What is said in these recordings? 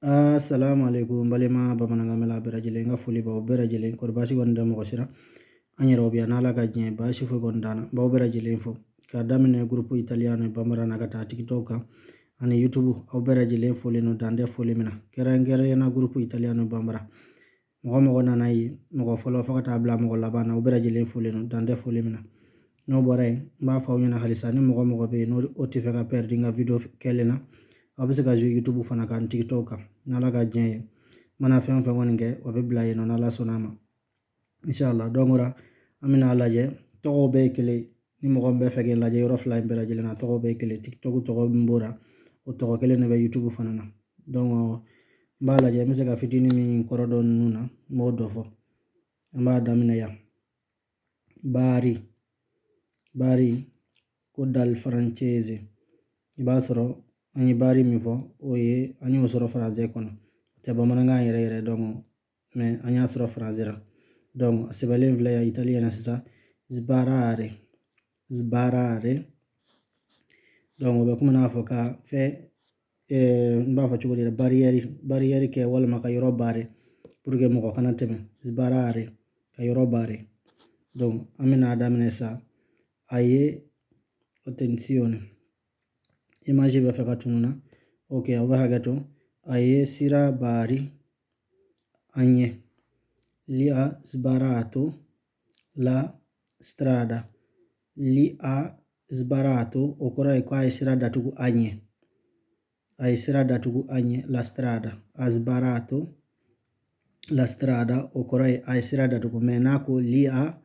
Assalamu alaikum balima bamananga mela bera jele nga fuli ba bera jele ko basi gonda mo sira anyero bi anala ga nye ba shi fu gondana ba bera jele info ka damine gruppo italiano e bamara naga ta tiktok ani youtube au bera jele info le no dande fo le mina kera ngere na gruppo italiano e bamara mo gona nay mo folo fakata bla mo labana au bera jele info le no dande fo le mina no boray mba fa nyana halisani mo be no otife ka perdi nga video kelena abise ka YouTube fana kan TikTok nala ka jeye mana fen fen woni ke o be blaye no nala sonama inshallah dongora amina laje to be kele ni mo gombe fege laje yoro fly be laje na to be kele TikTok to mbura o to kele ne be YouTube fana na donc mba laje mise ka fitini mi korodon nuna modo fo mba damina ya bari ko dal francese ibasoro ani bari mi fo oye ani osoro français kono te ba mananga yere donc mais ani asoro français ra donc sebalen vla ya italien sa sbarare donc be kuma na fo ka fe mba fa chugo dire barrière ke wala maka yoro bare pour que mo ko kana teme sbarare ka yoro bare donc amina damene sa aye attenzione image be feka tununa ok awa hagato aye sira bari anye li ha sbarato la strada li ha sbarato okora kwa aye sira datugu anye la strada ha sbarato la strada okora aye sira datugu menako li ha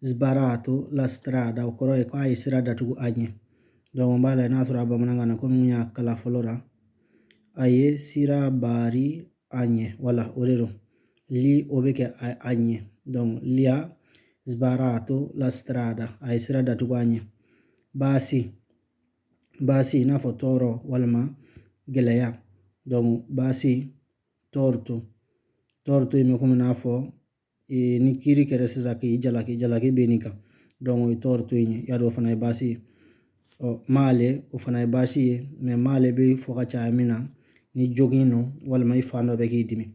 sbarato la strada okora kwa aye sira datugu anye donc mbala na sura ba mananga na ko munya kala folora aye sira bari anye wala orero li obeke anye donc lia sbarato la strada aye sira datugu anye basi na fotoro walma geleya donc basi torto ime kuma na fo ni kiri kere sisa ki jalaki benika donc torto ine yado fana basi male o fana basi mais male be foka cha amina ni jogino wala mai fano be ki dimi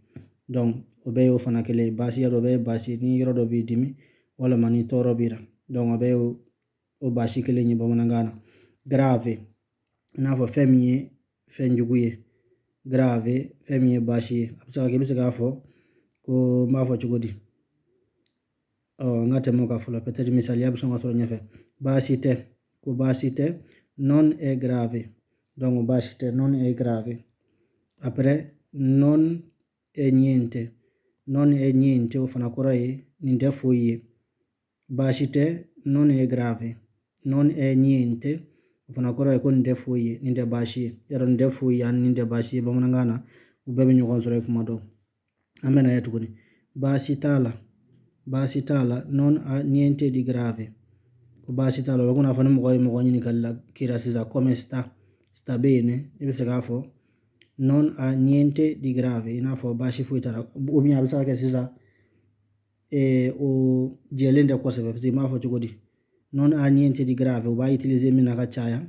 donc o be o fana kele basi yado be basi ni yoro be dimi wala mani toro bira donc o be o basi kele ni bomana ngana grave na fo femie fenjuguye grave femie basi abisa ke bisa fo ko ma fo chugodi ngate mo ka folo peut-être misali abso ngasoro nyafe basite ko basite non è grave donc basite non è grave après non è niente o fana koraye ni defoye basite non è grave non è niente o fana koraye ko ni defoye ni de bashi yaro ni defoye an ni de bashi ba manangana ubebe nyogon sore kuma do amena yetukuni basitala non ha niente di grave ko basitala lo kuna fani mo nyini kala kira sisa come sta bene e se gafo non ha niente di grave ina fo bashi fuitara o mi abisa ke sisa o jelende ko se be ma fo chugodi non ha niente di grave o ba utiliser mina ka chaya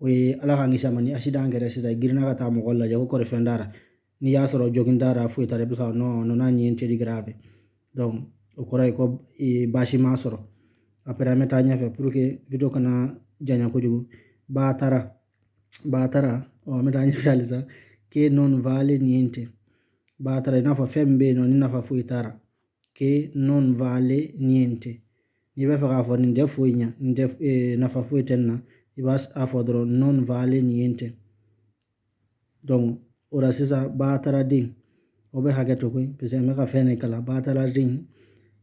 o ala ka ngisha mani ashida ngere sisa girna ka ta mo golla je ko refendara ni ya soro jogindara fuitara bisa no non ha niente di grave donc o koray ko bashi ma soro après meta nyafe pour que video kana janya ko jugu batara o meta nyafe alisa che non vale niente batara na fa fembe no ni na fa fuitara che non vale niente ni be fa fa ni defo nya na fa fuitenna ibas afodro non vale niente donc ora sisa batara ding obe hageto ko pese me ka fene kala batara ding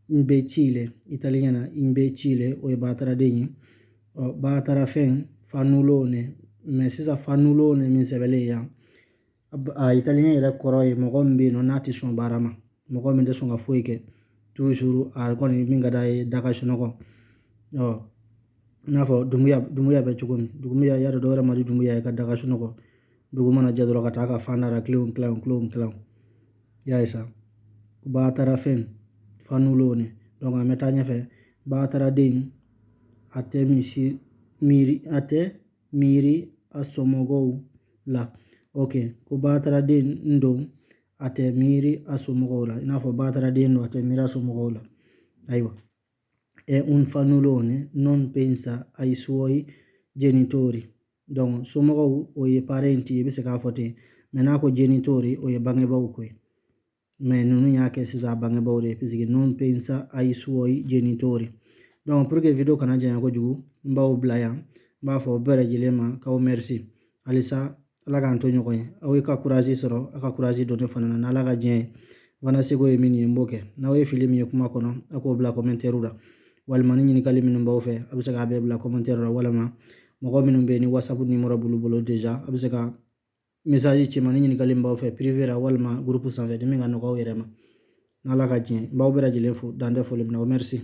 imbecille italiana imbecille o batara ding batara fen fanulone mais sisa fanulone min sebele ya italien ira koroy mo gombe no nati son barama mo gombe de son ga foike toujours ar kon min ga dai daga shunoko nafo dumuya be chugumi dumuya yado dora mari dumuya ka daga shunoko duguma na jadro ka taka fanara clown ya isa batara fen fanulone donc ameta nyafe batara ding ate miri asomogo la ok ko batara den ndo ate miri asumugola inafo batara den ndo ate miri asumugola aywa è un fannullone non pensa ai suoi genitori donc somogow o ye parenti be se ka fote maintenant ko genitori o ye bangebaw koy mais nunu y'a kɛ sisan bangebaw de puisque non pensa ai suoi genitori donc pour que video kana janya kojugu n b'aw bila yan n b'a fɔ bɛɛ lajɛlen ma k'aw merci halisa ala k'an to ɲɔgɔn ye aw ye ka courage sɔrɔ a ka courage don ne fana na n'ala ka diɲɛ ye fana seko ye min ye n b'o kɛ n'aw ye fili min ye kuma kɔnɔ a k'o bila commentaire la walima ni ɲininkali minnu b'aw fɛ a bɛ se k'a bɛɛ bila commentaire la walima mɔgɔ minnu bɛ yen ni whatsapp numéro b'olu bolo déjà a bɛ se ka message ci ma ni ɲininkali min b'aw fɛ privé la walima groupe sanfɛ ni min ka nɔgɔ aw yɛrɛ ma n'ala ka diɲɛ n b'aw bɛɛ lajɛlen fo dan tɛ foli min na o merci